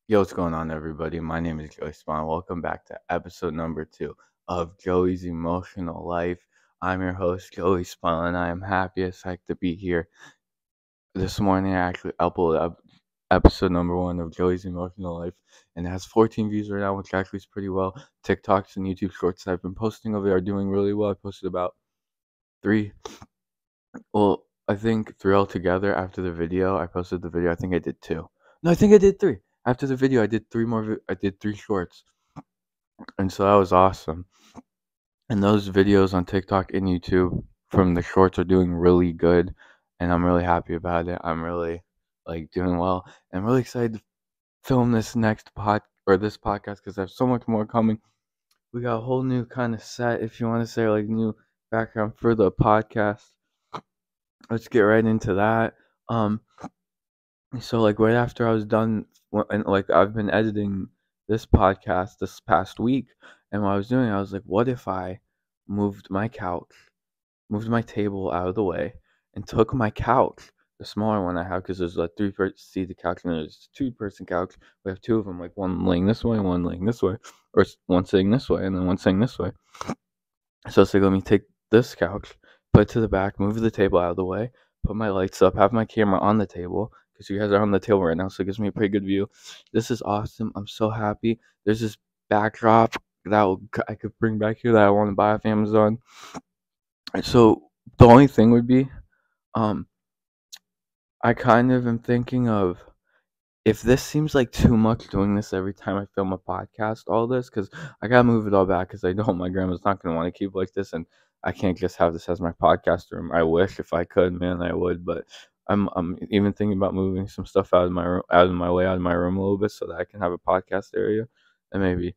Yo, what's going on, everybody? My name is Joey Spawn. Welcome back to episode number 2 of Joey's Emotional Life. I'm your host, Joey Spawn, and I am happy as heck to be here. This morning, I actually uploaded episode number 1 of Joey's Emotional Life, and it has 14 views right now, which actually is pretty well. TikToks and YouTube shorts that I've been posting of it are doing really well. I posted about 3. Well, I think 3 altogether after the video. I posted the video. I think I did 2. No, I think I did 3. After the video, I did 3 more. I did 3 shorts. And so that was awesome. And those videos on TikTok and YouTube from the shorts are doing really good, and I'm really happy about it. I'm really doing well. And I'm really excited to film this podcast because I have so much more coming. We got a whole new kind of set, if you want to say, like, new background for the podcast. Let's get right into that. So like right after I was done, and like I've been editing this podcast this past week, and what I was doing, I was like, what if I moved my couch, moved my table out of the way, and took my couch, the smaller one I have, because there's a three-person seated couch and there's a two-person couch. We have two of them, like one laying this way, one laying this way, or one sitting this way, and then one sitting this way. So it's like, let me take this couch, put it to the back, move the table out of the way, put my lights up, have my camera on the table, because you guys are on the table right now, so it gives me a pretty good view. This is awesome. I'm so happy. There's this backdrop that I could bring back here that I want to buy off Amazon. So the only thing would be, um, I kind of am thinking of, if this seems like too much doing this every time I film a podcast, all this, because I gotta move it all back, because I know my grandma's not gonna want to keep like this, and I can't just have this as my podcast room. I wish if I could, man, I would, but I'm even thinking about moving some stuff out of my room, out of my room a little bit, so that I can have a podcast area, and maybe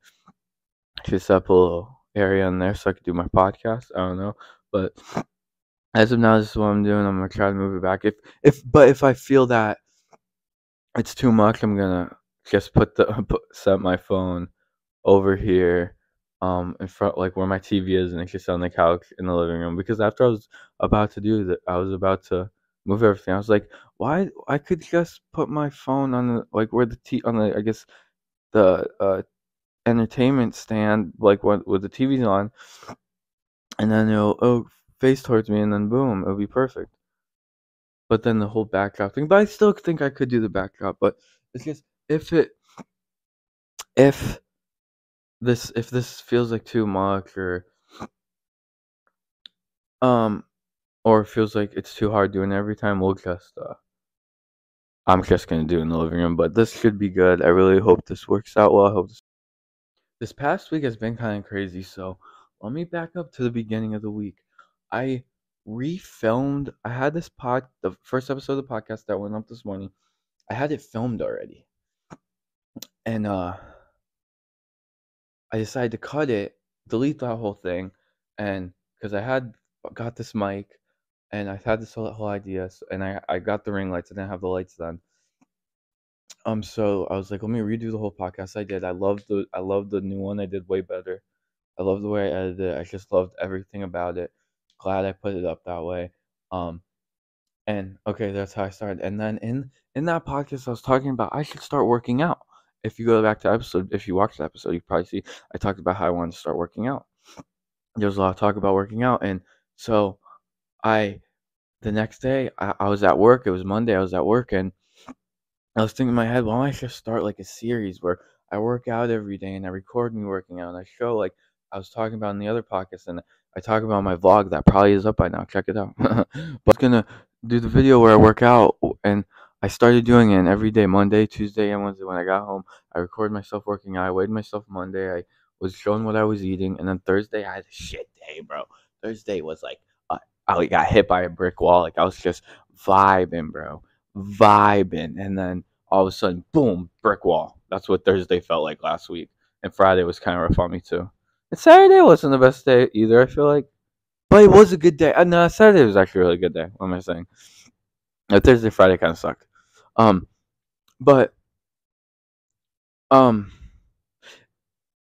just set up a little area in there so I could do my podcast. I don't know, but as of now, this is what I'm doing. I'm gonna try to move it back. If I feel that it's too much, I'm gonna just set my phone over here, in front, like where my TV is, and it's just on the couch in the living room. Because after I was about to do that, I was about to move everything. I was like, why? I could just put my phone on the, like, where on the, I guess, the entertainment stand, like where the TV's on, and then it'll face towards me, and then boom, it'll be perfect. But then the whole backdrop thing. But I still think I could do the backdrop. But it's just, if it if this feels like too much, um or feels like it's too hard doing it every time, I'm just gonna do it in the living room. But this should be good. I really hope this works out well. I hope this past week has been kind of crazy. So let me back up to the beginning of the week. I refilmed. I had the first episode of the podcast that went up this morning. I had it filmed already, and I decided to cut it, delete that whole thing, and because I had got this mic, and I had this whole idea, and I got the ring lights. I didn't have the lights then. So I was like, let me redo the whole podcast. I did. I loved the new one. I did way better. I love the way I edited it. I just loved everything about it. Glad I put it up that way. Um, and okay, that's how I started. And then in that podcast, I was talking about I should start working out. If you go back to episode, if you watch the episode, you probably see I talked about how I wanted to start working out. There was a lot of talk about working out, and so I the next day I was at work. It was Monday. I was at work, and I was thinking in my head, why don't I just start like a series where I work out every day and I record me working out and I show, like I was talking about in the other podcast, and I talk about my vlog that probably is up by now. Check it out. But I was gonna do the video where I work out, and I started doing it every day, Monday, Tuesday, and Wednesday. When I got home, I recorded myself working out. I weighed myself Monday. I was showing what I was eating, and then Thursday I had a shit day, bro. Thursday was like I got hit by a brick wall. Like I was just vibing, bro, vibing, and then all of a sudden, boom, brick wall. That's what Thursday felt like last week. And Friday was kind of rough on me too. And Saturday wasn't the best day either, I feel like. But it was a good day. No, Saturday was actually a really good day. What am I saying? Thursday, Friday kind of sucked. Um, but um,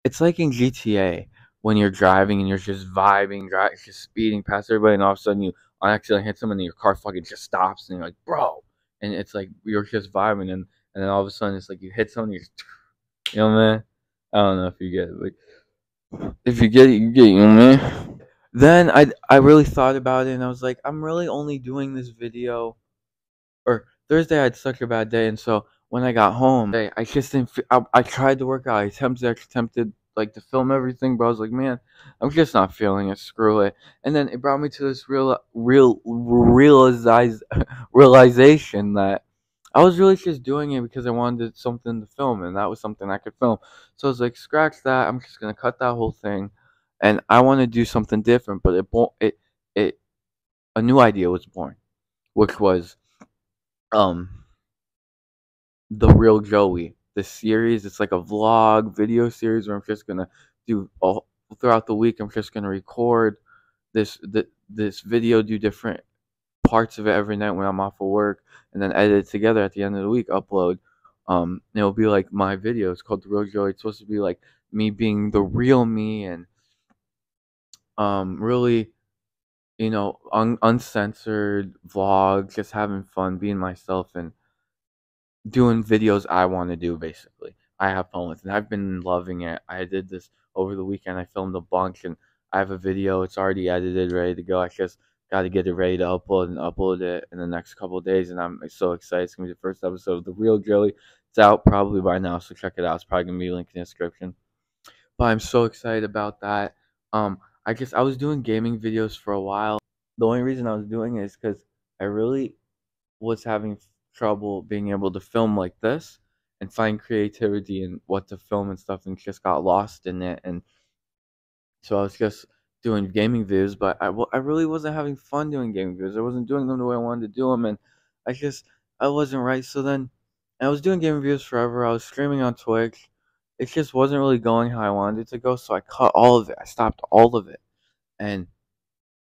it's like in GTA when you're driving and you're just vibing, just speeding past everybody, and all of a sudden you on accident hit someone and your car fucking just stops, and you're like, bro. And it's like you're just vibing, and and then all of a sudden it's like you hit something, you know, man. I don't know if you get it, but if you get it, you get it, you know, man. Then I really thought about it, and I was like, I'm really only doing this video, or Thursday I had such a bad day, and so when I got home, I just didn't. I tried to work out. I attempted like to film everything, but I was like, man, I'm just not feeling it. Screw it. And then it brought me to this realization that I was really just doing it because I wanted something to film, and that was something I could film. So I was like, scratch that. I'm just gonna cut that whole thing, and I want to do something different. But it a new idea was born, which was um the Real Joey. This series, it's like a vlog video series where I'm just gonna do all throughout the week. I'm just gonna record this video, do different parts of it every night when I'm off of work, and then edit it together at the end of the week. Upload. It'll be like my video. It's called the Real Joey. It's supposed to be like me being the real me, and really, uncensored vlog, just having fun, being myself, and doing videos I want to do. Basically, I have fun with it. And I've been loving it. I did this over the weekend. I filmed a bunch, and I have a video. It's already edited, ready to go. I just got to get it ready to upload it in the next couple of days, and I'm so excited. It's gonna be the first episode of The Real Joey. It's out probably by now, so check it out. It's probably gonna be linked in the description. But I'm so excited about that. I was doing gaming videos for a while. The only reason I was doing it is because I really was having trouble being able to film like this and find creativity in what to film and stuff, and just got lost in it. And so I was just doing gaming videos, but I really wasn't having fun doing gaming videos. I wasn't doing them the way I wanted to do them, and I wasn't right. So then I was doing gaming videos forever. I was streaming on Twitch. It just wasn't really going how I wanted it to go, so I cut all of it. I stopped all of it and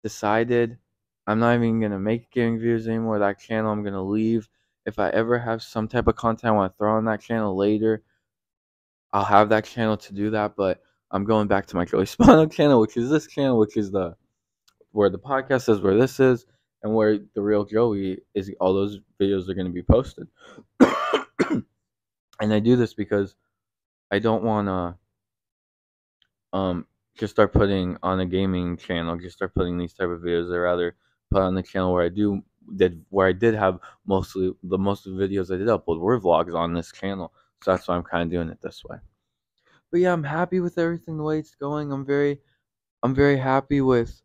decided I'm not even gonna make gaming videos anymore. That channel I'm gonna leave. If I ever have some type of content I want to throw on that channel later, I'll have that channel to do that. But I'm going back to my Joey Spano channel, which is this channel, which is the where the podcast is, where this is, and where the Real Joey is. All those videos are gonna be posted. And I do this because I don't wanna just start putting on a gaming channel, just start putting these type of videos. I rather put on the channel where I did have most of the videos I did upload were vlogs on this channel. So that's why I'm kind of doing it this way. But yeah, I'm happy with everything the way it's going. I'm very happy with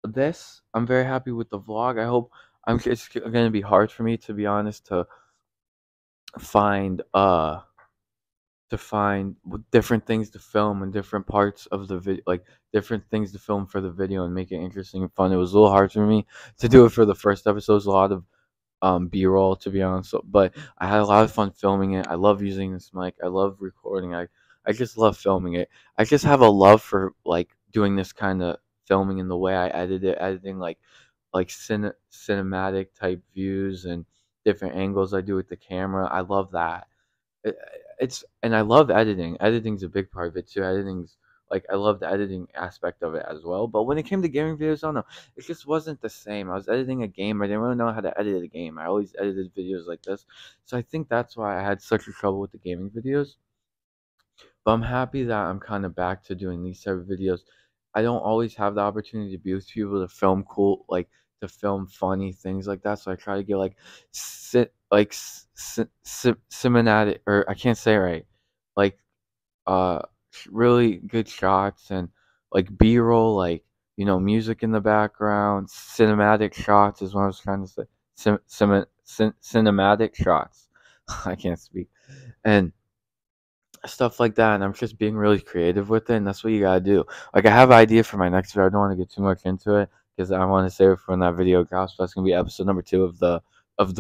this. I'm very happy with the vlog. It's gonna be hard for me, to be honest, to find different things to film and different parts of the video, like different things to film for the video and make it interesting and fun. It was a little hard for me to do it for the first episode. It was a lot of B-roll, to be honest. But I had a lot of fun filming it. I love using this mic. I love recording. I just love filming it. I just have a love for like doing this kind of filming in the way I edit it, editing like cinematic type views and different angles I do with the camera. I love that. It, and I love editing. Editing's a big part of it too. Editing's like I love the editing aspect of it as well. But when it came to gaming videos, I don't know. It just wasn't the same. I was editing a game. I didn't really know how to edit a game. I always edited videos like this. So I think that's why I had such a trouble with the gaming videos. But I'm happy that I'm kind of back to doing these type of videos. I don't always have the opportunity to be with people to film to film funny things like that. So I try to get like cinematic, or I can't say it right, like uh really good shots and like B-roll, like music in the background. Cinematic shots is what I was trying to say. Cinematic shots. I can't speak. And stuff like that, and I'm just being really creative with it, and that's what you gotta do. Like, I have an idea for my next video. I don't want to get too much into it because I want to save it for when that video drops. That's gonna be episode number 2 of the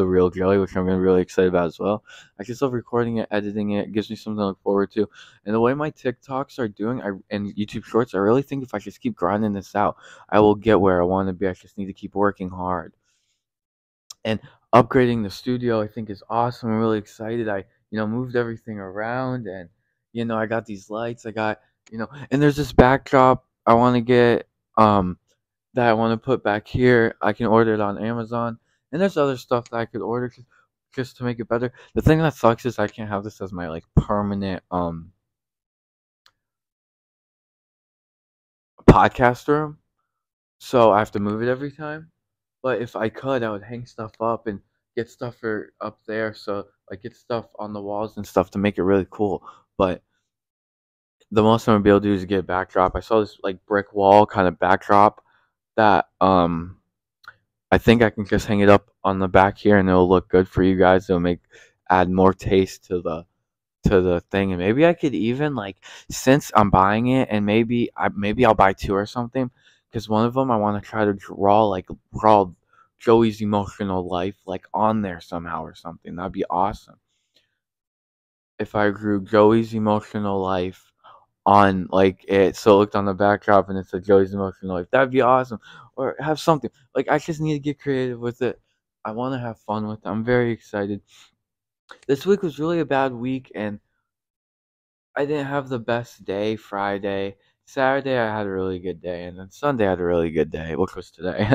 Real Joey, which I'm gonna be really excited about as well. I just love recording it, editing it. It gives me something to look forward to. And the way my TikToks are doing, and YouTube Shorts, I really think if I just keep grinding this out, I will get where I want to be. I just need to keep working hard. And upgrading the studio, I think, is awesome. I'm really excited. I moved everything around, and I got these lights. I got and there's this backdrop I want to get that I want to put back here. I can order it on Amazon, and there's other stuff that I could order. just to make it better. The thing that sucks is I can't have this as my like permanent podcast room, so I have to move it every time. But if I could, I would hang stuff up and get stuff for up there, so like get stuff on the walls and stuff to make it really cool. But the most I'm gonna be able to do is get a backdrop. I saw this like brick wall kind of backdrop that I think I can just hang it up on the back here and it'll look good for you guys. It'll make add more taste to the thing, and maybe I could even like, since I'm buying it, and maybe I'll buy two or something, because one of them I want to try to draw Joey's emotional life like on there somehow or something. That'd be awesome if I drew Joey's emotional life on like it, so it looked on the backdrop and it said Joey's emotional life. That'd be awesome. Or have something like, I just need to get creative with it. I want to have fun with it. I'm very excited. This week was really a bad week, and I didn't have the best day Friday. Saturday I had a really good day, and then Sunday I had a really good day, which was today.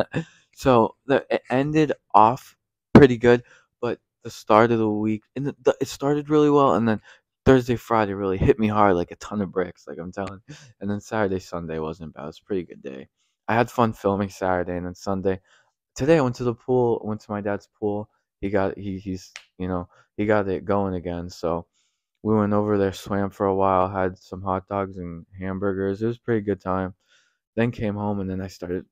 So it ended off pretty good, but the start of the week, and it started really well, and then Thursday, Friday really hit me hard like a ton of bricks, like I'm telling you. And then Saturday, Sunday wasn't bad. It was a pretty good day. I had fun filming Saturday, and then Sunday. Today I went to the pool. Went to my dad's pool. He's he got it going again. So we went over there, swam for a while, had some hot dogs and hamburgers. It was a pretty good time. Then came home, and then I started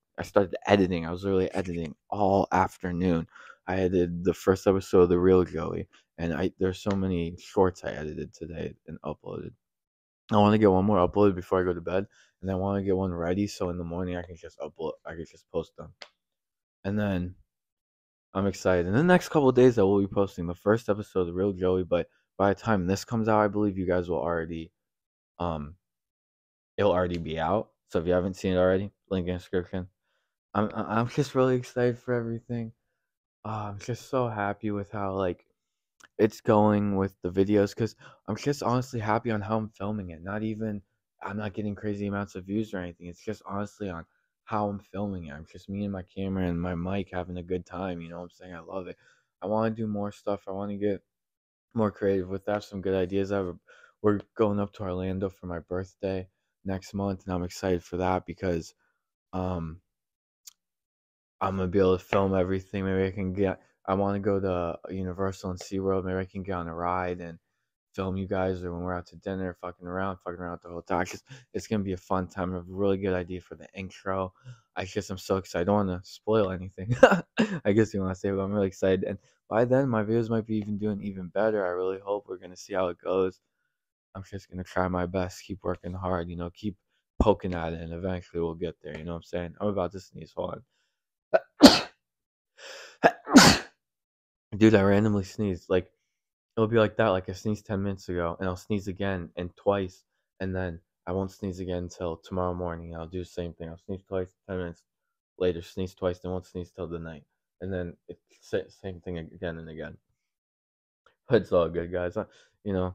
editing. I was really editing all afternoon. I edited the first episode of The Real Joey, and there's so many shorts I edited today and uploaded. I want to get one more uploaded before I go to bed, and I want to get one ready so in the morning I can just upload. I can just post them, and then I'm excited. In the next couple of days, I will be posting the first episode of The Real Joey. But by the time this comes out, I believe you guys will already, um, it'll already be out. So if you haven't seen it already, link in the description. I'm just really excited for everything. I'm just so happy with how like it's going with the videos, because I'm just honestly happy on how I'm filming it. Not even, I'm not getting crazy amounts of views or anything. It's just honestly on how I'm filming it. I'm just me and my camera and my mic having a good time. You know what I'm saying? I love it. I want to do more stuff. I want to get more creative with that. Some good ideas. We're going up to Orlando for my birthday next month, and I'm excited for that because um I'm gonna be able to film everything. Maybe I can get. I want to go to Universal and SeaWorld. Maybe I can get on a ride and film you guys, or when we're out to dinner, fucking around at the hotel. It's gonna be a fun time. I have a really good idea for the intro. I'm so excited. I don't want to spoil anything. I guess you want to say, but I'm really excited. And by then, my videos might be even doing even better. I really hope. We're gonna see how it goes. I'm just gonna try my best. Keep working hard. Keep poking at it, and eventually we'll get there. You know what I'm saying? I'm about to sneeze. Hold on. Dude, I randomly sneezed. Like, it'll be like that. Like, I sneezed 10 minutes ago, and I'll sneeze again and twice, and then I won't sneeze again until tomorrow morning. I'll do the same thing. I'll sneeze twice, 10 minutes later, sneeze twice, then won't sneeze till the night. And then it's same thing again and again. But it's all good, guys. You know,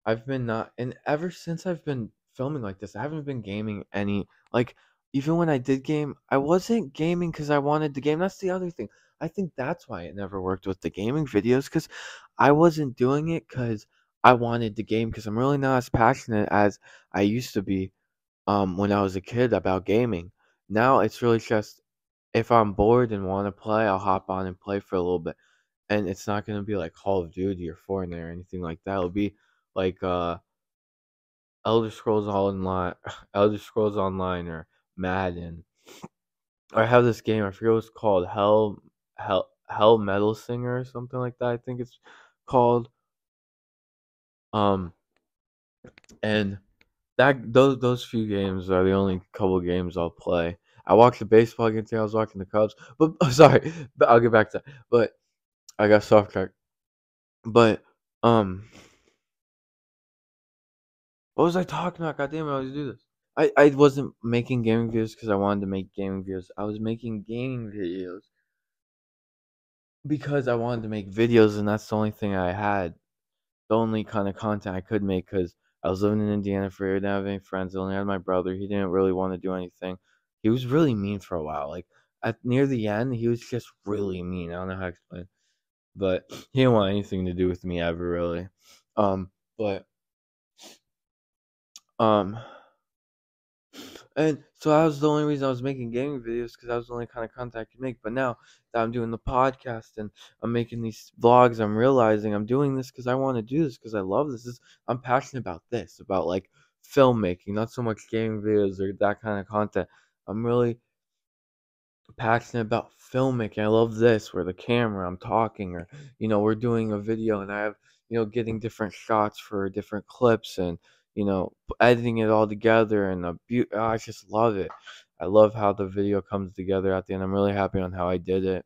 I've been not, and ever since I've been filming like this, I haven't been gaming any. Like, even when I did game, I wasn't gaming because I wanted to game. That's the other thing. I think that's why it never worked with the gaming videos, because I wasn't doing it because I wanted to game, because I'm really not as passionate as I used to be when I was a kid about gaming. Now it's really just, if I'm bored and want to play, I'll hop on and play for a little bit. And it's not gonna be like Call of Duty or Fortnite or anything like that. It'll be like Elder Scrolls Online, Elder Scrolls Online, or Madden. I have this game. I forget what it's called. Hell Metal Singer or something like that. I think it's called. Um, and those few games are the only couple games I'll play. I watched the baseball game today. I was watching the Cubs, but sorry, but I'll get back to that. But I got soft track. But um, what was I talking about? God damn it! I always do this. I wasn't making gaming videos because I wanted to make gaming videos. I was making gaming videos because I wanted to make videos, and that's the only thing I had. The only kind of content I could make, because I was living in Indiana for a year, didn't have any friends. I only had my brother. He didn't really want to do anything. He was really mean for a while. Like, near the end, he was just really mean. I don't know how to explain. but he didn't want anything to do with me ever really. But um And so that was the only reason I was making gaming videos, because that was the only kind of content I could make. But now that I'm doing the podcast and I'm making these vlogs, I'm realizing I'm doing this because I want to do this, because I love this. I'm passionate about this, about like filmmaking, not so much gaming videos or that kind of content. I'm really passionate about filmmaking. I love this, where the camera, I'm talking, or we're doing a video and I have getting different shots for different clips, and editing it all together, and I just love it. I love how the video comes together at the end. I'm really happy on how I did it.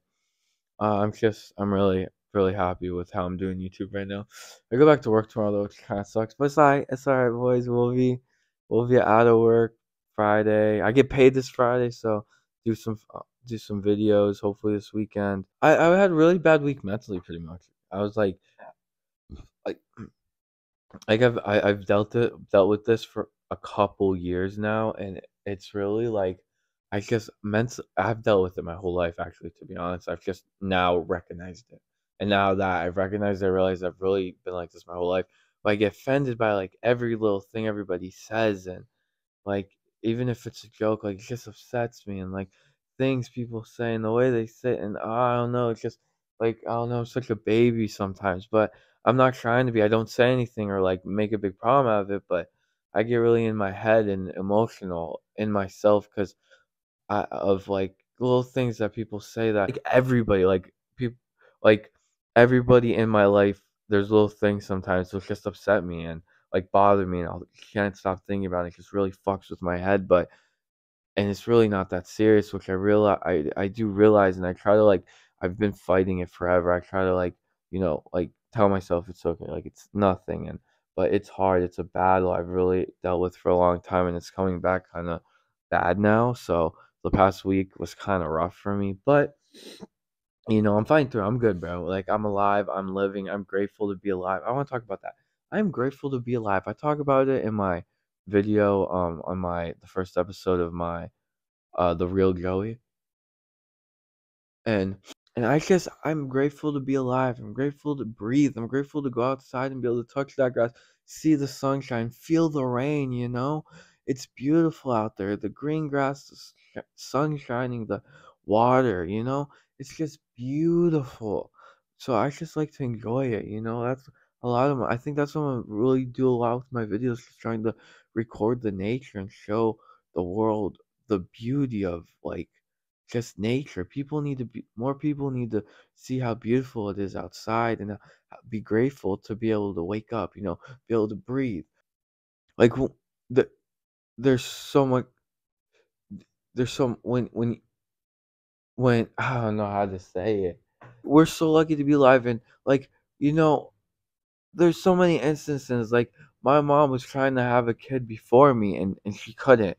I'm really happy with how I'm doing YouTube right now. I go back to work tomorrow though, which kind of sucks, but it's alright. It's alright, boys. We'll be out of work Friday. I get paid this Friday, so do some videos hopefully this weekend. I had a really bad week mentally, pretty much. I was like I've dealt with this for a couple years now, and it's really like I just meant I've dealt with it my whole life, actually, to be honest. I've just now recognized it, and now that I've recognized it, I realize I've really been like this my whole life. But I get offended by like every little thing everybody says, and like, even if it's a joke, like, it just upsets me, and like things people say and the way they say it, and I don't know, it's just like, I don't know, I'm such a baby sometimes, but I'm not trying to be. I don't say anything or like make a big problem out of it, but I get really in my head and emotional in myself because of like little things that people say, that like everybody, like people, like everybody in my life, there's little things sometimes that just upset me and like bother me, and I can't stop thinking about it. It just really fucks with my head, but and it's really not that serious, which I do realize, and I try to like, I've been fighting it forever. I try to like, like tell myself it's okay, like it's nothing, and but it's hard. It's a battle I've really dealt with for a long time, and it's coming back kind of bad now. So the past week was kind of rough for me, but I'm fighting through. I'm good, bro. Like, I'm alive. I'm living. I'm grateful to be alive. I want to talk about that. I'm grateful to be alive. I talk about it in my video on my the first episode of my the real Joey, and I'm grateful to be alive. I'm grateful to breathe. I'm grateful to go outside and be able to touch that grass, see the sunshine, feel the rain, It's beautiful out there. The green grass, the sun shining, the water, It's just beautiful. So I just like to enjoy it. That's a lot of I think that's what I really do a lot with my videos, just trying to record the nature and show the world the beauty of like just nature. More people need to see how beautiful it is outside, and be grateful to be able to wake up, be able to breathe. Like, the, there's so much, there's some when I don't know how to say it. We're so lucky to be alive, and like, you know, there's so many instances, like my mom was trying to have a kid before me, and she couldn't.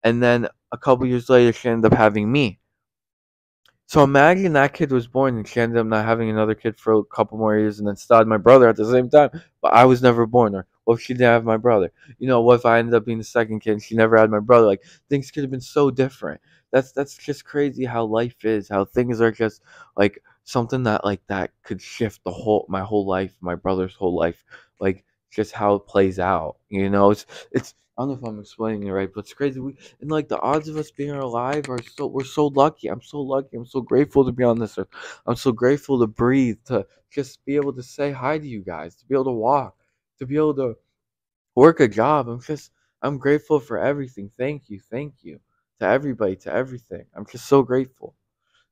And then a couple years later she ended up having me. So imagine that kid was born and she ended up not having another kid for a couple more years, and then still had my brother at the same time, but I was never born. Or what if she didn't have my brother? What if I ended up being the second kid and she never had my brother? Like, things could have been so different. That's just crazy how life is, how things are just like something that could shift my whole life, my brother's whole life, like just how it plays out. It's I don't know if I'm explaining it right, but it's crazy. And like the odds of us being alive we're so lucky. I'm so lucky. I'm so grateful to be on this earth. I'm so grateful to breathe, to just be able to say hi to you guys, to be able to walk, to be able to work a job. I'm grateful for everything. Thank you to everybody, to everything. I'm just so grateful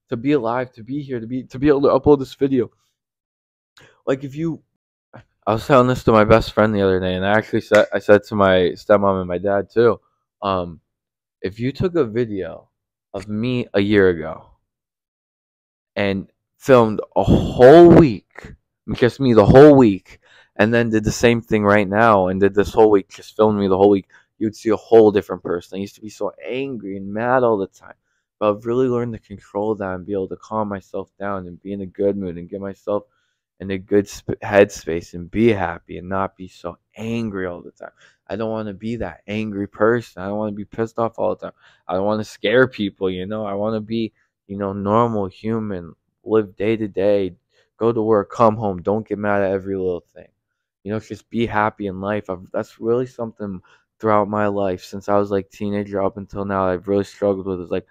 to be alive, to be here, to be able to upload this video. Like, if you I was telling this to my best friend the other day, and I said to my stepmom and my dad too. If you took a video of me a year ago and filmed a whole week, just me the whole week, and then did the same thing right now and did this whole week, just filmed me the whole week, you'd see a whole different person. I used to be so angry and mad all the time. But I've really learned to control that and be able to calm myself down and be in a good mood and get myself in a good headspace and be happy and not be so angry all the time. I don't want to be that angry person. I don't want to be pissed off all the time. I don't want to scare people. I want to be, normal human, live day to day, go to work, come home, don't get mad at every little thing. Just be happy in life. That's really something throughout my life since I was like teenager up until now. I've really struggled with is like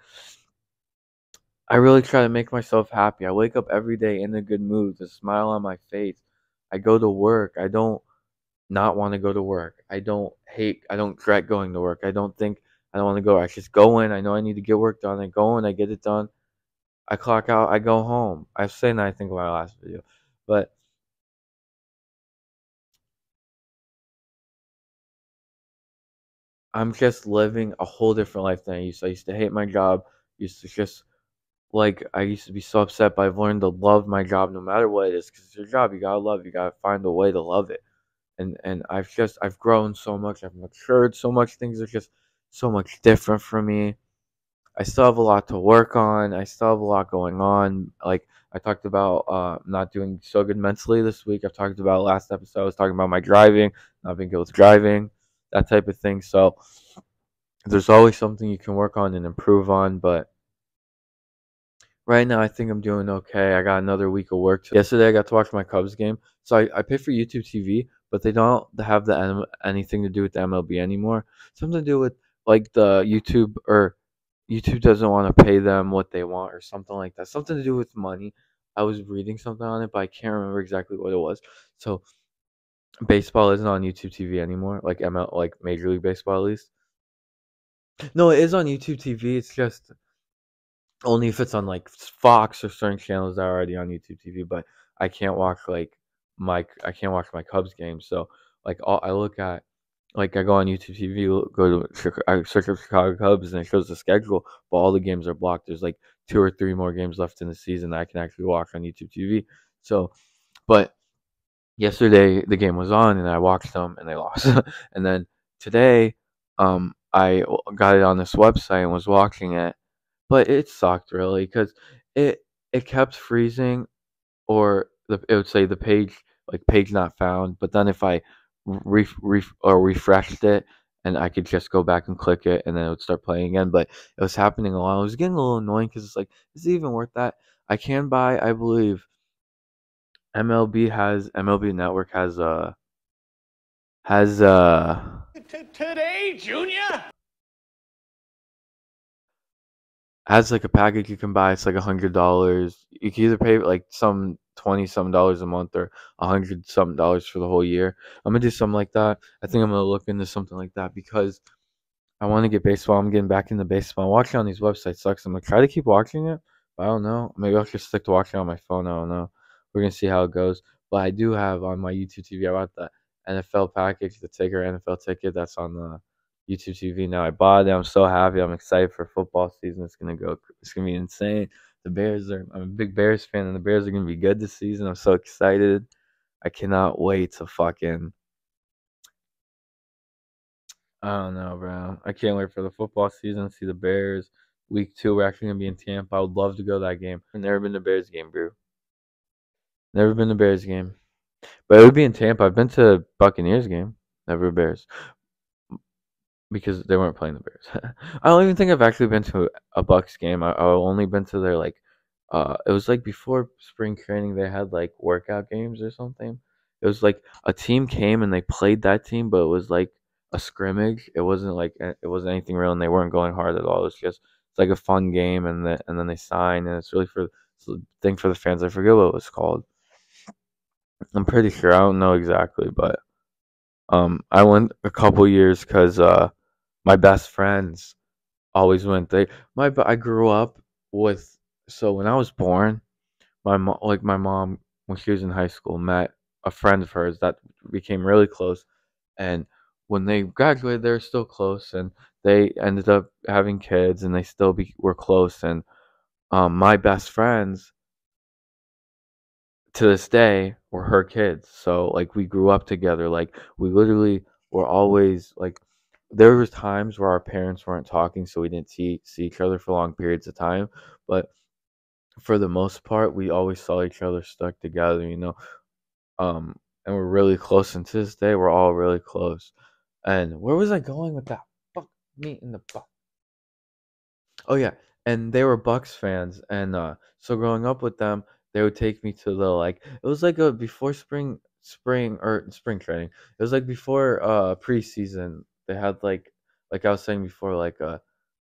I really try to make myself happy. I wake up every day in a good mood, a smile on my face. I go to work. I don't not want to go to work. I don't dread going to work. I don't think I don't want to go. I just go in. I know I need to get work done. I go in, I get it done. I clock out, I go home. I've said that I think in my last video. But I'm just living a whole different life than I used to. I used to hate my job. Used to just I used to be so upset, but I've learned to love my job no matter what it is, because it's your job. You gotta love. You gotta find a way to love it. And I've grown so much. I've matured so much. Things are just so much different for me. I still have a lot to work on. I still have a lot going on. Like I talked about not doing so good mentally this week. I've talked about last episode. I was talking about my driving, not being good with driving, that type of thing. So there's always something you can work on and improve on. But right now, I think I'm doing okay. I got another week of work. Yesterday, I got to watch my Cubs game. So I pay for YouTube TV, but they don't have anything to do with the MLB anymore. Something to do with like the YouTube or YouTube doesn't want to pay them what they want or something like that. Something to do with money. I was reading something on it, but I can't remember exactly what it was. So baseball isn't on YouTube TV anymore, like like Major League Baseball at least. No, it is on YouTube TV. It's just only if it's on like Fox or certain channels that are already on YouTube TV. But I can't watch I can't watch my Cubs games. So I look at I go on YouTube TV, go to I search up Chicago Cubs, and it shows the schedule, but all the games are blocked. There's like 2 or 3 more games left in the season that I can actually watch on YouTube TV. So, but yesterday the game was on, and I watched them, and they lost. And then today, I got it on this website and was watching it, but it sucked really because it it kept freezing it would say the page page not found. But then if I refreshed it, and I could just go back and click it, and then it would start playing again. But it was happening a lot. It was getting a little annoying because it's like, is it even worth that? I can buy, I believe, MLB Network has Today, Junior. has like a package you can buy. It's like $100. You can either pay like some 20 some dollars a month or 100 some dollars for the whole year. I'm gonna do something like that. I think I'm gonna look into something like that because I want to get baseball. I'm getting back into baseball. Watching on these websites sucks. I'm gonna try to keep watching it, but I don't know. Maybe I'll just stick to watching on my phone. I don't know. We're gonna see how it goes. But I do have on my YouTube TV. I bought the NFL package, the ticker NFL ticket. That's on the YouTube TV now. I bought it. I'm so happy. I'm excited for football season. It's gonna go. It's gonna be insane. The Bears are. I'm a big Bears fan, and the Bears are gonna be good this season. I'm so excited. I cannot wait to fucking. I don't know, bro. I can't wait for the football season. See the Bears. Week 2, we're actually gonna be in Tampa. I would love to go to that game. I've never been to Bears game, bro. Never been to Bears game, but it would be in Tampa. I've been to Buccaneers game, never Bears, because they weren't playing the Bears. I don't even think I've actually been to a Bucks game. I've only been to their it was like before spring training. They had like workout games or something. It was like a team came and they played that team, but it was like a scrimmage. It wasn't anything real, and they weren't going hard at all. It was just it's like a fun game, and then they sign, and it's really it's a thing for the fans. I forget what it was called. I'm pretty sure. I don't know exactly, but I went a couple years because my best friends always went. I grew up with so when I was born, my mom when she was in high school met a friend of hers that became really close, and when they graduated, they were still close, and they ended up having kids, and they still were close, and my best friends to this day were her kids. So like we grew up together. Like we literally were always like there was times where our parents weren't talking, so we didn't see each other for long periods of time. But for the most part, we always saw each other stuck together. And we're really close. And to this day, we're all really close. And where was I going with that? Fuck me in the butt. Oh yeah, and they were Bucks fans, and so growing up with them, they would take me to the like it was like a before spring training. It was like before preseason. They had like I was saying before like a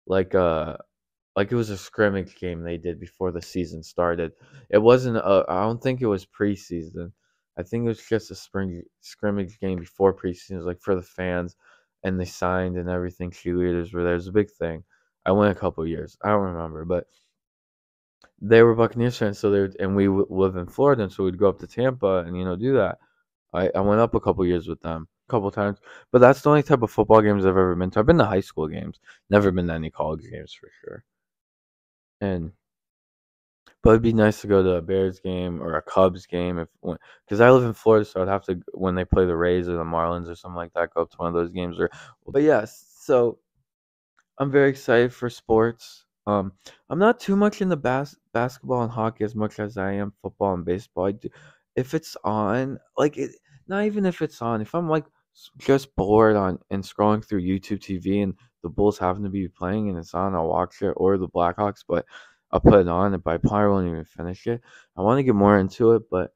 like it was a scrimmage game they did before the season started. It wasn't I don't think it was preseason. I think it was just a spring scrimmage game before preseason. It was like for the fans and they signed and everything. Cheerleaders were there. It was a big thing. I went a couple years. I don't remember, but they were Buccaneers fans, so and we live in Florida, and so we'd go up to Tampa and do that. I went up a couple years with them, a couple times, but that's the only type of football games I've ever been to. I've been to high school games, never been to any college games for sure. And but it'd be nice to go to a Bears game or a Cubs game because I live in Florida, so I'd have to when they play the Rays or the Marlins or something like that, go up to one of those games. But yes, so I'm very excited for sports. I'm not too much into basketball and hockey as much as I am football and baseball. If it's on, like it, not even if it's on. If I'm like just bored on and scrolling through YouTube TV and the Bulls happen to be playing and it's on, I'll watch it. Or the Blackhawks, but I'll put it on, but I probably won't even finish it. I want to get more into it, but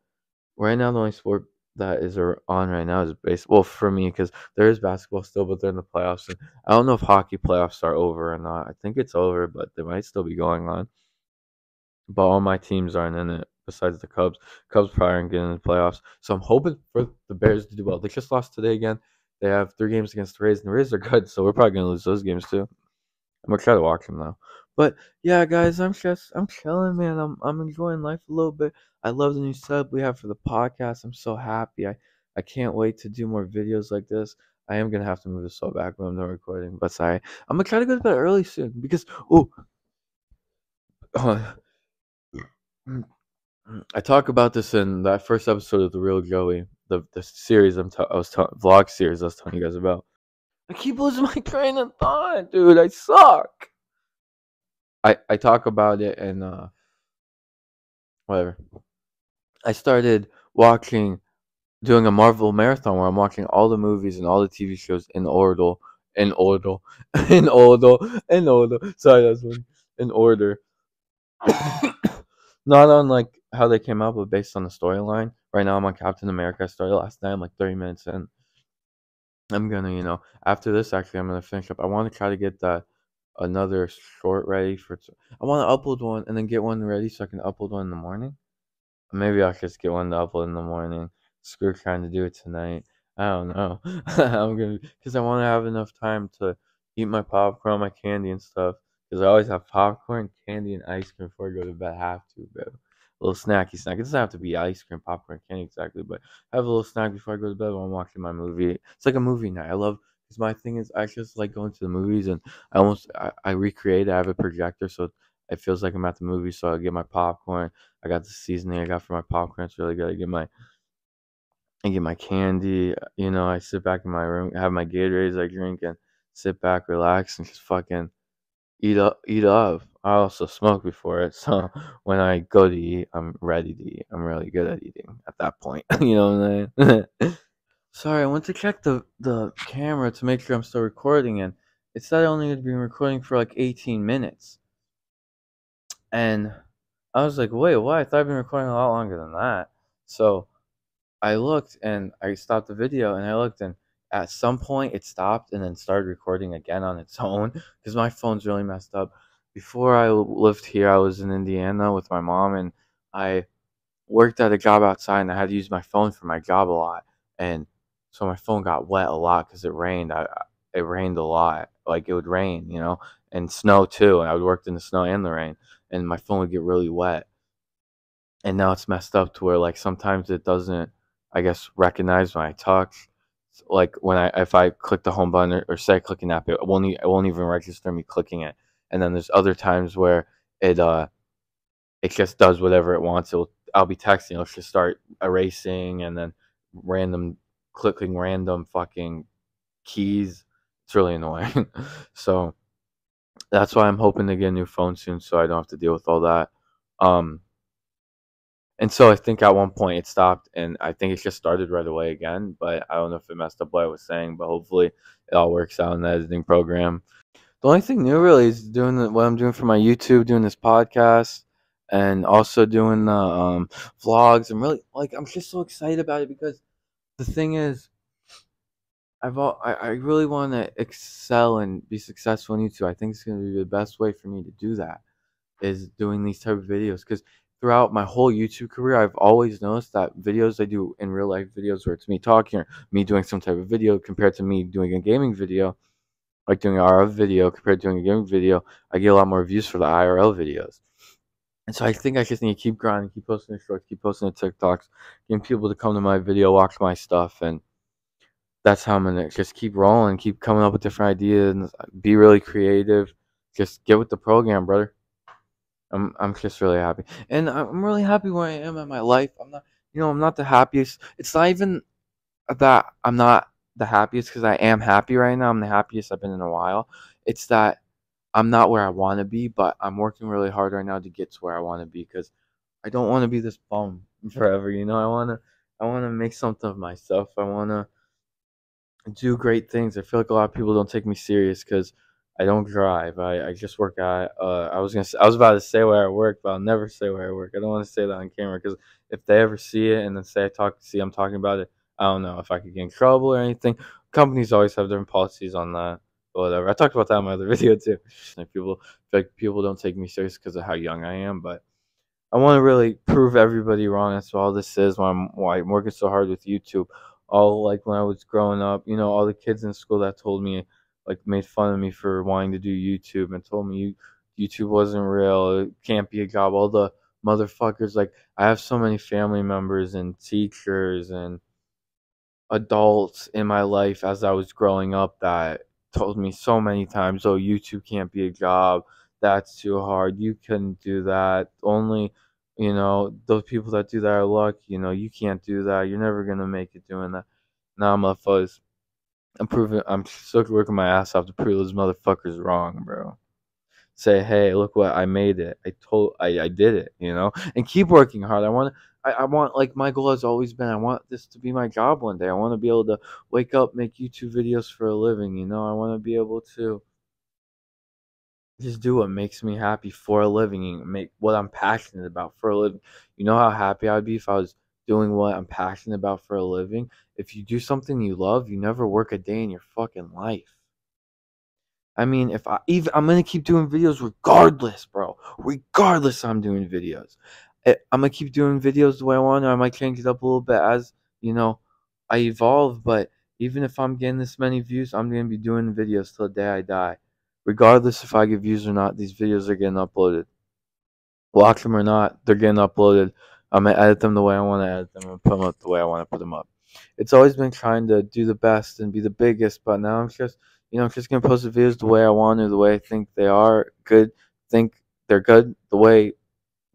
right now the only sport that is on right now is baseball for me because there is basketball still, but they're in the playoffs. And I don't know if hockey playoffs are over or not. I think it's over, but they might still be going on. But all my teams aren't in it besides the Cubs. Cubs probably aren't getting in the playoffs. So I'm hoping for the Bears to do well. They just lost today again. They have 3 games against the Rays, and the Rays are good, so we're probably going to lose those games too. I'm gonna try to watch them though. But yeah, guys, I'm chilling, man. I'm enjoying life a little bit. I love the new setup we have for the podcast. I'm so happy. I can't wait to do more videos like this. I am gonna have to move the saw back when I'm done recording, but sorry. I'm gonna try to go to bed early soon because I talk about this in that first episode of the Real Joey, the series vlog series I was telling you guys about. I keep losing my train of thought, dude. I suck. I talk about it and whatever. I started doing a Marvel marathon where I'm watching all the movies and all the TV shows in order. Sorry, that's one in order. Not on like how they came out, but based on the storyline. Right now, I'm on Captain America. I started last night. I'm like 30 minutes in. I'm gonna, after this, actually, I'm gonna finish up. I want to try to get that another short ready for. I want to upload one and then get one ready so I can upload one in the morning. Maybe I'll just get one to upload in the morning. Screw trying to do it tonight. I don't know. I'm gonna because I want to have enough time to eat my popcorn, my candy and stuff. Because I always have popcorn, candy, and ice cream before I go to bed. I have to, bro. A little snacky snack. It doesn't have to be ice cream, popcorn, candy exactly, but I have a little snack before I go to bed while I'm watching my movie. It's like a movie night. I love because my thing is I just like going to the movies and I recreate. I have a projector, so it feels like I'm at the movie. So I get my popcorn. I got the seasoning I got for my popcorn. It's really good. I get my candy. I sit back in my room, have my Gatorades I drink, and sit back, relax, and just fucking eat up. I also smoke before it, so when I go to eat, I'm ready to eat. I'm really good at eating at that point. You know what I'm saying? Sorry, I went to check the camera to make sure I'm still recording, and it said I only had been recording for like 18 minutes. And I was like, wait, what? I thought I'd been recording a lot longer than that. So I looked and I stopped the video and I looked and at some point it stopped and then started recording again on its own because my phone's really messed up. Before I lived here, I was in Indiana with my mom and I worked at a job outside and I had to use my phone for my job a lot. And so my phone got wet a lot because it rained. It rained a lot. Like it would rain, and snow too. And I would work in the snow and the rain and my phone would get really wet. And now it's messed up to where like sometimes it doesn't, I guess, recognize when I touch. Like if I click the home button or say clicking app, it won't even register me clicking it. And then there's other times where it just does whatever it wants. I'll be texting, it'll just start erasing and then clicking random fucking keys. It's really annoying. So that's why I'm hoping to get a new phone soon so I don't have to deal with all that. And so I think at one point it stopped, and I think it just started right away again. But I don't know if it messed up what I was saying. But hopefully it all works out in the editing program. The only thing new really is doing what I'm doing for my YouTube, doing this podcast, and also doing the vlogs. I'm just so excited about it because the thing is, I really want to excel and be successful in YouTube. I think it's going to be the best way for me to do that is doing these type of videos because throughout my whole YouTube career, I've always noticed that videos I do in real life videos where it's me talking or me doing some type of video compared to me doing a gaming video, like doing an IRL video compared to doing a gaming video, I get a lot more views for the IRL videos. And so I think I just need to keep grinding, keep posting the shorts, keep posting the TikToks, getting people to come to my video, watch my stuff, and that's how I'm gonna just keep rolling, keep coming up with different ideas, and be really creative. Just get with the program, brother. I'm just really happy, and I'm really happy where I am in my life. I'm not the happiest. It's not even that I'm not the happiest because I am happy right now. I'm the happiest I've been in a while. It's that I'm not where I want to be, but I'm working really hard right now to get to where I want to be because I don't want to be this bum forever. I wanna make something of myself. I wanna do great things. I feel like a lot of people don't take me serious because I don't drive. I just work at. I was about to say where I work, but I'll never say where I work. I don't want to say that on camera because if they ever see it and then see I'm talking about it, I don't know if I could get in trouble or anything. Companies always have different policies on that. But whatever. I talked about that in my other video too. Like people don't take me serious because of how young I am, but I want to really prove everybody wrong. That's what all this is. Why I'm working so hard with YouTube. All like when I was growing up, all the kids in school that told me, like, made fun of me for wanting to do YouTube and told me YouTube wasn't real. It can't be a job. All the motherfuckers. Like, I have so many family members and teachers and adults in my life as I was growing up that told me so many times, "Oh, YouTube can't be a job. That's too hard. You couldn't do that. Only, those people that do that are lucky. You can't do that. You're never gonna make it doing that." Now I'm a fuzz. I'm still working my ass off to prove those motherfuckers wrong, bro. Say, hey, look what I made it. I did it, and keep working hard. I want, like, my goal has always been, I want this to be my job one day. I want to be able to wake up, make YouTube videos for a living, I want to be able to just do what makes me happy for a living and make what I'm passionate about for a living. You know how happy I'd be if I was doing what I'm passionate about for a living? If you do something you love, you never work a day in your fucking life. I mean, if I'm gonna keep doing videos regardless, bro. Regardless, I'm doing videos. I'm gonna keep doing videos the way I want. I might change it up a little bit as I evolve. But even if I'm getting this many views, I'm gonna be doing videos till the day I die, regardless if I get views or not. These videos are getting uploaded. Watch them or not, they're getting uploaded. I'm gonna edit them the way I want to edit them and put them up the way I want to put them up. It's always been trying to do the best and be the biggest, but now I'm just gonna post the videos the way I want to, the way I think they are good, think they're good, the way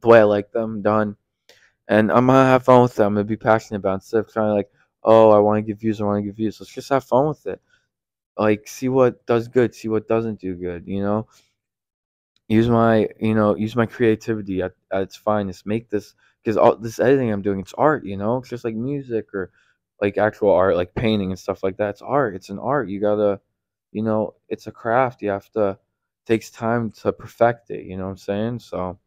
I like them done, and I'm gonna have fun with them. I'm gonna be passionate about it instead of trying to, like, oh, I want to get views, I want to get views. Let's just have fun with it. Like, see what does good, see what doesn't do good. Use my creativity at its finest. Make this, because all this editing I'm doing, it's art. It's just like music or like actual art, like painting and stuff like that. It's art. It's an art. You gotta, it's a craft. You have to, takes time to perfect it. You know what I'm saying? So,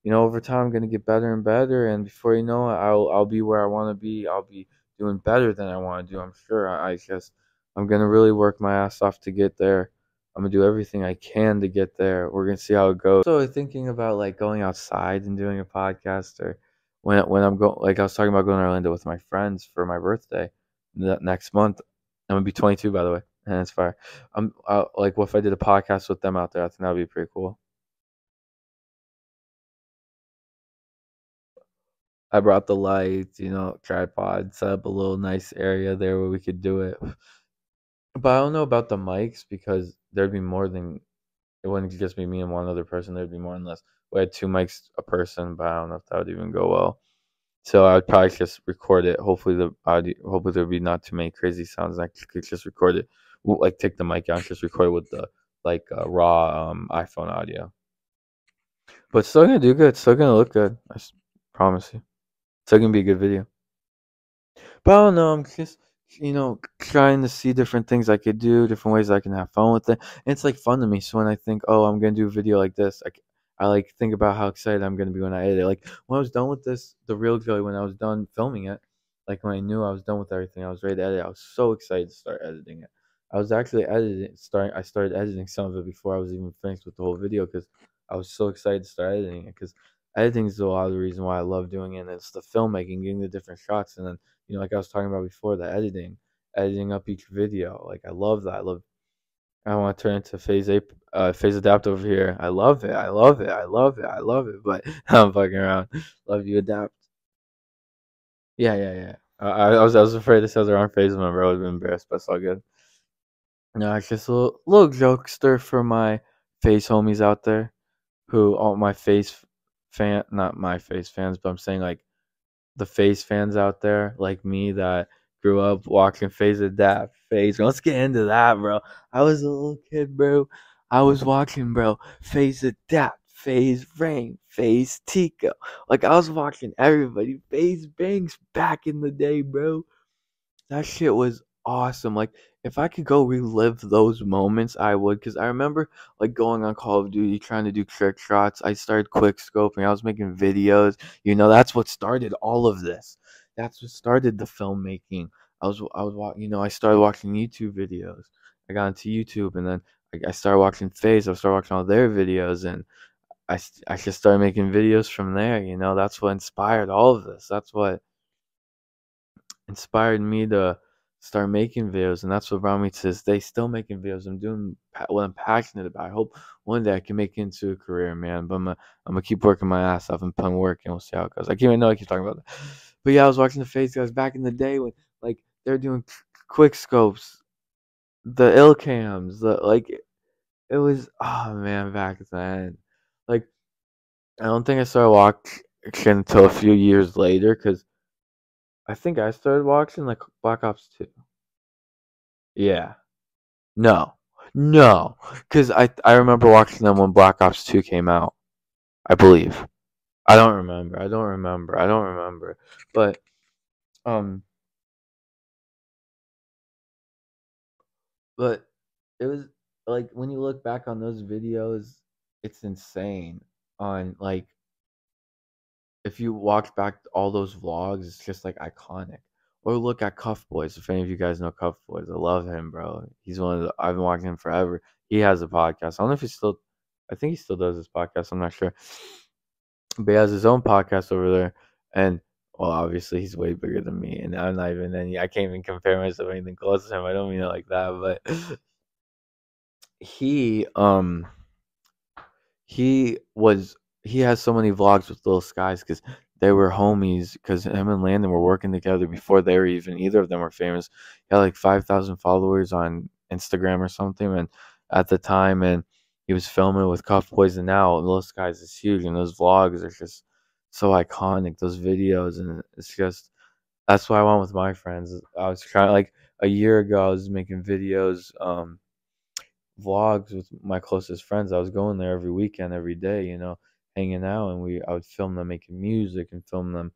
over time I'm gonna get better and better, and before you know it, I'll be where I want to be. I'll be doing better than I want to do. I'm sure. I guess I'm gonna really work my ass off to get there. I'm gonna do everything I can to get there. We're gonna see how it goes. So thinking about, like, going outside and doing a podcast, or when I'm going, like I was talking about going to Orlando with my friends for my birthday next month. I'm gonna be 22, by the way, and it's fire. Like, what if I did a podcast with them out there? I think that'd be pretty cool. I brought the lights, tripod, set up a little nice area there where we could do it. But I don't know about the mics because there'd be more than, it wouldn't just be me and one other person. There'd be more unless we had two mics a person, but I don't know if that would even go well. So I would probably just record it. Hopefully there'd be not too many crazy sounds. I could just record it, like take the mic out and just record it with the, like, raw iPhone audio. But it's still gonna do good. It's still gonna look good. Promise you. It's still gonna be a good video. But I don't know. I'm just, trying to see different things I could do, different ways I can have fun with it. And it's like fun to me. So when I think, oh, I'm gonna do a video like this, I like think about how excited I'm gonna be when I edit it. Like when I was done with this, the real Joey, when I was done filming it, like when I knew I was done with everything, I was ready to edit. I was so excited to start editing it. I was actually editing, starting. I started editing some of it before I was even finished with the whole video because I was so excited to start editing it. Because editing is a lot of the reason why I love doing it. And it's the filmmaking, getting the different shots, and then like I was talking about before, the editing up each video. Like I love that. I want to turn into phase adapt over here. I love it. I love it. I love it. I love it. But I'm fucking around. Love you, adapt. Yeah, yeah, yeah. I was afraid to say the wrong phase member. I would have been embarrassed, but it's all good. No, it's just a little jokester for my face homies out there who all my face fan, not my face fans, but I'm saying like the Phase fans out there like me that grew up watching Phase Adapt. Phase, let's get into that, bro. I was a little kid, bro. I was watching, bro, Phase Adapt, Phase Rain, Phase Tico. Like I was watching everybody. Phase Bangs back in the day, bro. That shit was awesome. Like, if I could go relive those moments, I would. Cause I remember like going on Call of Duty, trying to do trick shots. I started quick scoping. I was making videos. That's what started all of this. That's what started the filmmaking. I started watching YouTube videos. I got into YouTube, and then I started watching Phase. I started watching all their videos, and I just started making videos from there. That's what inspired all of this. That's what inspired me to start making videos, and that's what brought me to this day, still making videos. I'm doing what I'm passionate about. I hope one day I can make it into a career, man. But I'm gonna keep working my ass off and putting work, and we'll see how it goes. I keep talking about that, but yeah, I was watching the Face guys back in the day when like they're doing quick scopes, the ill cams, the like it was, oh man, back then. Like I don't think I started watching until a few years later because I think I started watching like Black Ops 2. Yeah. No. No. Because I remember watching them when Black Ops 2 came out, I believe. I don't remember. I don't remember. I don't remember. But um but it was like when you look back on those videos, it's insane. On like if you watch back all those vlogs, it's just like iconic. Or look at Cuff Boys. If any of you guys know Cuff Boys, I love him, bro. He's one of the I've been watching him forever. He has a podcast. I don't know if he still I think he still does his podcast, I'm not sure. But he has his own podcast over there. And well, obviously he's way bigger than me. And I'm not even any I can't even compare myself to anything close to him. I don't mean it like that, but he he was he has so many vlogs with Little Skies because they were homies because him and Landon were working together before they were even either of them were famous. He had like 5,000 followers on Instagram or something, and at the time, and he was filming with Cuff Poison. Now Little Skies is huge, and those vlogs are just so iconic. Those videos, and it's just that's why I went with my friends. I was trying like a year ago. I was making videos. Vlogs with my closest friends. I was going there every weekend, every day, hanging out, and I would film them making music and film them,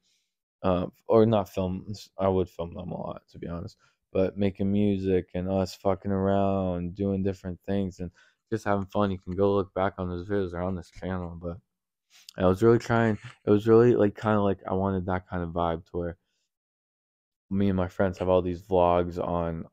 or not film. I would film them a lot, to be honest, but making music and us fucking around, doing different things, and just having fun. You can go look back on those videos; they're on this channel. But I was really trying. It was really like kind of like I wanted that kind of vibe to where me and my friends have all these vlogs on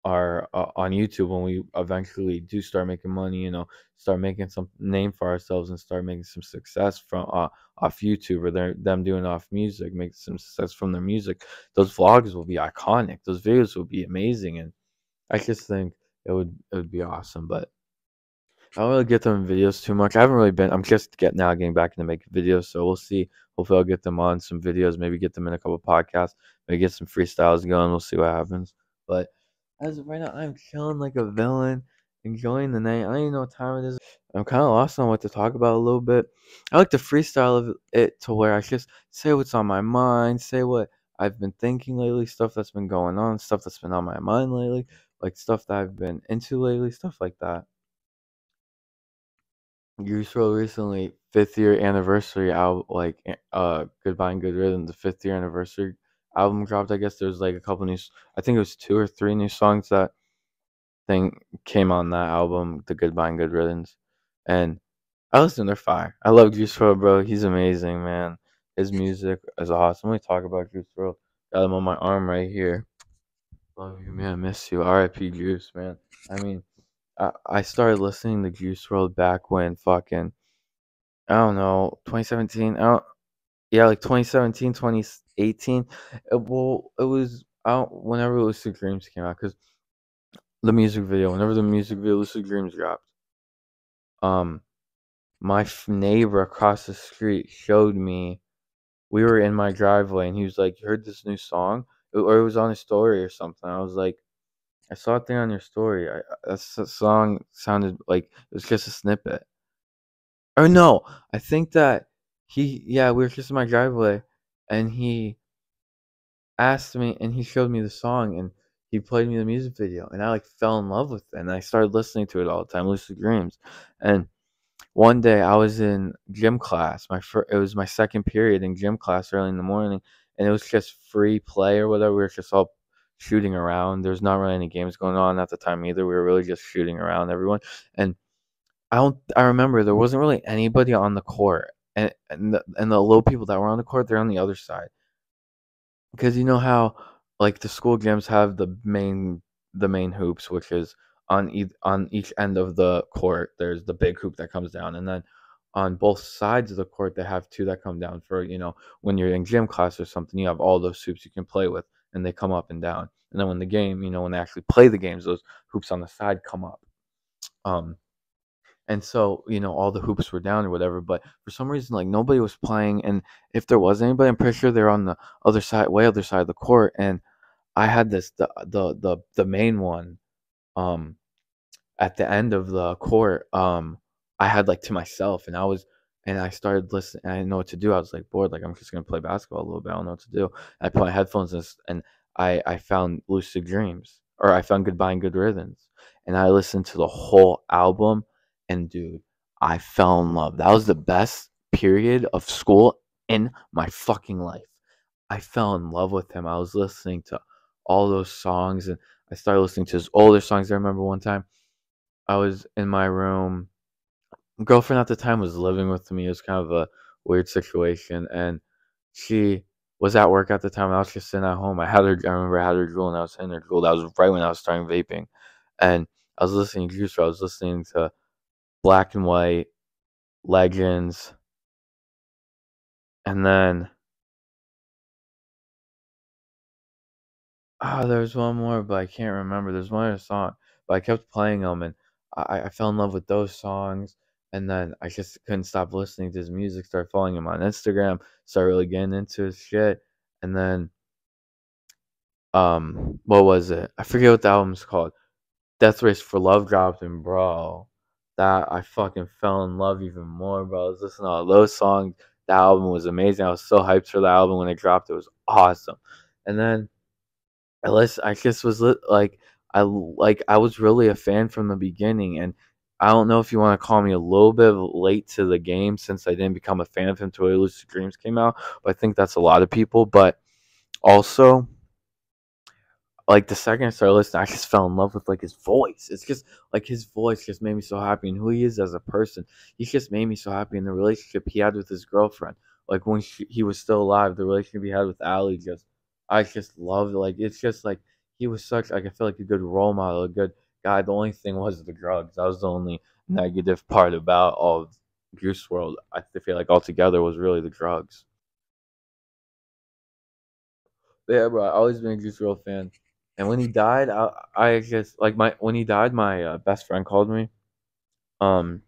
YouTube when we eventually do start making money, start making some name for ourselves and start making some success from off YouTube or them doing off music, make some success from their music. Those vlogs will be iconic. Those videos will be amazing, and I just think it would be awesome. But I don't really get them in videos too much. I haven't really been. I'm just getting back into making videos, so we'll see. Hopefully, I'll get them on some videos. Maybe get them in a couple podcasts. Maybe get some freestyles going. We'll see what happens. But as of right now, I'm chilling like a villain, enjoying the night. I don't even know what time it is. I'm kind of lost on what to talk about a little bit. I like to freestyle of it to where I just say what's on my mind, say what I've been thinking lately, stuff that's been going on, stuff that's been on my mind lately, like stuff that I've been into lately, stuff like that. You saw recently 5th year anniversary album, like Goodbye and Good Rhythm, the 5th year anniversary album dropped. I guess there was like a couple new, I think it was 2 or 3 new songs that thing came on that album, the Goodbye and Good Rhythms, and I listen to Fire. I love Juice WRLD, bro. He's amazing, man. His music is awesome. Let me talk about Juice WRLD. Got him on my arm right here. Love you, man. Miss you. R.I.P. Juice, man. I mean, I started listening to Juice WRLD back when fucking, I don't know, 2017. Yeah, like 2017, 2018. It was out whenever Lucid Dreams came out, because whenever the music video Lucid Dreams dropped, um, my neighbor across the street showed me. We were in my driveway, and he was like, "You heard this new song?" Or it was on his story or something. I was like, "I saw a thing on your story. That song sounded like it was just a snippet." Or no, I think that yeah, we were just in my driveway, and he asked me, and he showed me the song, and he played me the music video, and I like fell in love with it, and I started listening to it all the time, Lucid Dreams. And one day I was in gym class. It was my second period in gym class early in the morning, and it was just free play or whatever. We were just all shooting around. There's not really any games going on at the time either. We were really just shooting around everyone. And I remember there wasn't really anybody on the court, and the low people that were on the court, they're on the other side. Because you know how, like, the school gyms have the main hoops, which is on each end of the court. There's the big hoop that comes down, and then on both sides of the court they have two that come down for, when you're in gym class or something. You have all those hoops you can play with, and they come up and down. And then when they actually play the games, those hoops on the side come up. Um, and so, all the hoops were down or whatever, but for some reason, like, nobody was playing. And if there was anybody, I'm pretty sure they're on the other side of the court. And I had the main one, um, at the end of the court. I had, like, to myself, and I started listening. I didn't know what to do. I was like bored, like, I'm just gonna play basketball a little bit. I don't know what to do. I put my headphones in, and I found Lucid Dreams, or I found Goodbye and Good Riddance, and I listened to the whole album. And dude, I fell in love. That was the best period of school in my fucking life. I fell in love with him. I was listening to all those songs, and I started listening to his older songs. I remember one time I was in my room. Girlfriend at the time was living with me. It was kind of a weird situation, and she was at work at the time. And I was just sitting at home. I remember I had her drool, and I was hitting her drool. That was right when I was starting vaping, and I was listening to Juice WRLD. I was listening to Black and White, Legends, and then there's one more, but I can't remember. There's one other song, but I kept playing them, and I fell in love with those songs. And then I just couldn't stop listening to his music. Started following him on Instagram. Started really getting into his shit. And then, what was it? I forget what the album's called. Death Race for Love dropped, and bro, that I fucking fell in love even more, bro. I was listening to all those songs. The album was amazing. I was so hyped for the album when it dropped. It was awesome. And then I just was I was really a fan from the beginning. And I don't know if you want to call me a little bit late to the game, since I didn't become a fan of him till Lucid Dreams came out, but I think that's a lot of people. But also, like, the second I started listening, I just fell in love with, like, his voice. It's just like his voice just made me so happy, and who he is as a person. He just made me so happy. In the relationship he had with his girlfriend, like, when he was still alive, the relationship he had with Ali, I just loved it. Like, it's just like he was such, like, I feel like a good role model, a good guy. The only thing was the drugs. That was the only negative part about all of Juice WRLD. I feel like altogether was really the drugs. But yeah, bro, I always been a Juice WRLD fan. And when he died, I just like my when he died, my best friend called me. Um,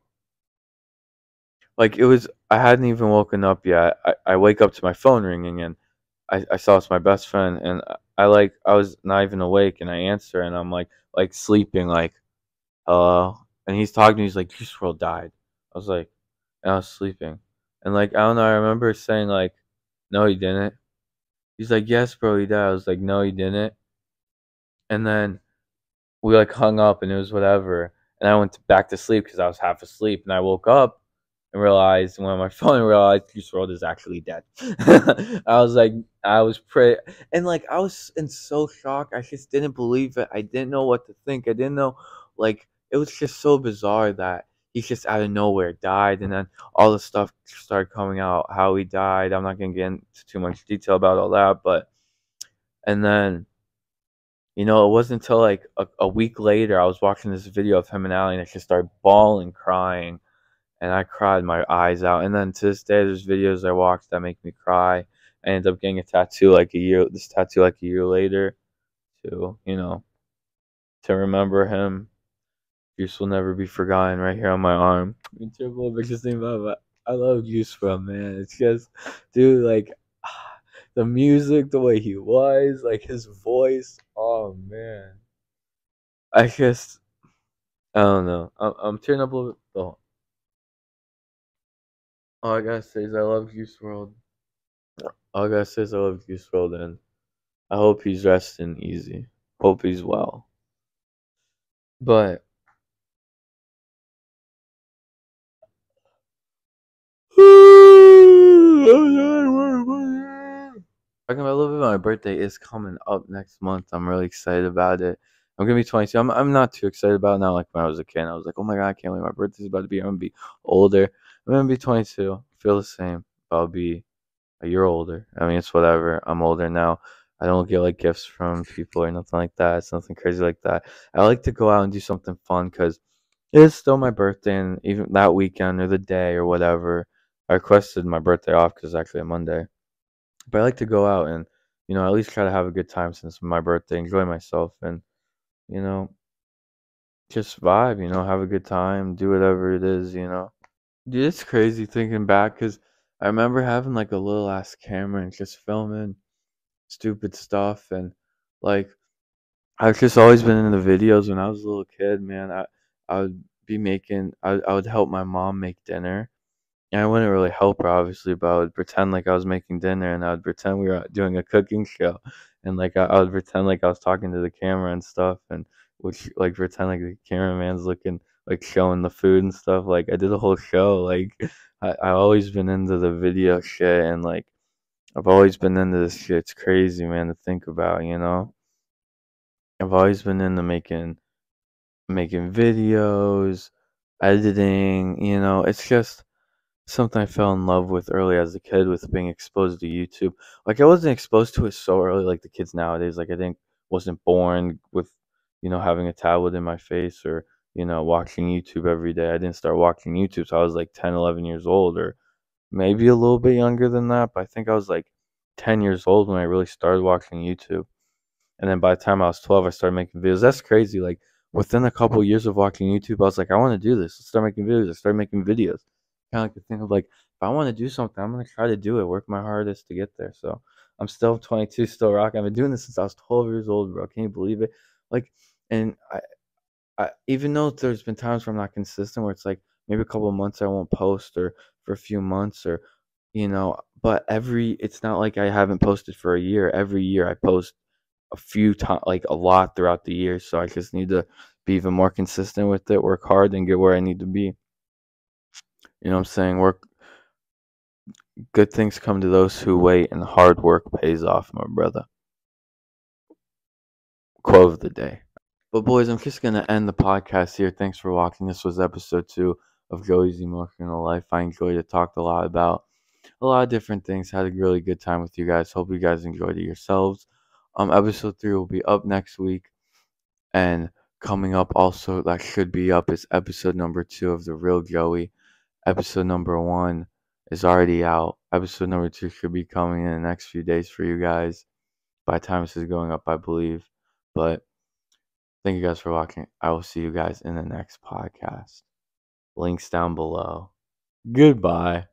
like, it was, I hadn't even woken up yet. I wake up to my phone ringing, and I saw it's my best friend, and I was not even awake, and I answer, and I'm like sleeping, like, hello, and he's talking to me. He's like, Juice WRLD died. I was like, and I was sleeping, and, like, I don't know. I remember saying, like, no, he didn't. He's like, yes, bro, he died. I was like, no, he didn't. And then we, like, hung up, and it was whatever. And I went back to sleep because I was half asleep. And I woke up and realized, when my phone, realized Juice WRLD is actually dead. I was like, I was pretty, and, like, I was in so shock. I just didn't believe it. I didn't know what to think. I didn't know, like, it was just so bizarre that he just out of nowhere died, and then all the stuff started coming out how he died. I'm not gonna get into too much detail about all that, but and then it wasn't until like a week later I was watching this video of him and Allie, and I just started bawling, crying, and I cried my eyes out. And then to this day, there's videos I watch that make me cry. I ended up getting a tattoo this tattoo like a year later to to remember him. Juice will never be forgotten right here on my arm. I'm terrible, but just think about it. I love Juice from, man. It's just, dude, like the music, the way he was, like his voice. Oh man, I just, I don't know. I'm tearing up a little bit. Oh, all I gotta say is I love Juice World. All I gotta say is I love Juice World, and I hope he's resting easy. Hope he's well. But talking about a little bit about my birthday is coming up next month. I'm really excited about it. I'm gonna be 22. I'm not too excited about it now. Like when I was a kid, I was like, oh my god, I can't wait. My birthday's about to be. I'm gonna be older. I'm gonna be 22. I feel the same. I'll be a year older. I mean, it's whatever. I'm older now. I don't get like gifts from people or nothing like that. It's nothing crazy like that. I like to go out and do something fun because it is still my birthday, and even that weekend or the day or whatever, I requested my birthday off because it's actually a Monday. But I like to go out and, at least try to have a good time since my birthday, enjoy myself, and, you know, just vibe, have a good time, do whatever it is. Dude, it's crazy thinking back because I remember having like a little ass camera and just filming stupid stuff. And like, I've just always been in the videos when I was a little kid, man. I would be I would help my mom make dinner. And I wouldn't really help her, obviously, but I would pretend like I was making dinner, and I would pretend we were doing a cooking show, and like I would pretend like I was talking to the camera and stuff, and which like pretend like the cameraman's looking like showing the food and stuff. Like I did a whole show. Like I always been into the video shit, and like I've always been into this shit. It's crazy, man, to think about. I've always been into making videos, editing. It's just something I fell in love with early as a kid with being exposed to YouTube. Like I wasn't exposed to it so early like the kids nowadays. Like I didn't wasn't born with, having a tablet in my face or, watching YouTube every day. I didn't start watching YouTube till I was like 10, 11 years old, or maybe a little bit younger than that, but I think I was like 10 years old when I really started watching YouTube. And then by the time I was 12, I started making videos. That's crazy. Like within a couple of years of watching YouTube, I was like, I want to do this. Let's start making videos. I started making videos. Kind of like the thing of like, if I want to do something, I'm gonna try to do it. Work my hardest to get there. So I'm still 22, still rocking. I've been doing this since I was 12 years old, bro. Can you believe it? Like, and even though there's been times where I'm not consistent, where it's like maybe a couple of months I won't post, or for a few months, or but it's not like I haven't posted for a year. Every year I post a few times, like a lot throughout the year. So I just need to be even more consistent with it, work hard, and get where I need to be. You know what I'm saying? Good things come to those who wait, and hard work pays off, my brother. Quote of the day. But boys, I'm just gonna end the podcast here. Thanks for watching. This was episode 2 of Joey's Emotional Life. I enjoyed it. Talked a lot about a lot of different things. Had a really good time with you guys. Hope you guys enjoyed it yourselves. Episode 3 will be up next week, and coming up also that should be up is episode number 2 of the Real Joey. Episode number 1 is already out. Episode number 2 should be coming in the next few days for you guys. By the time this is going up, I believe. But thank you guys for watching. I will see you guys in the next podcast. Links down below. Goodbye.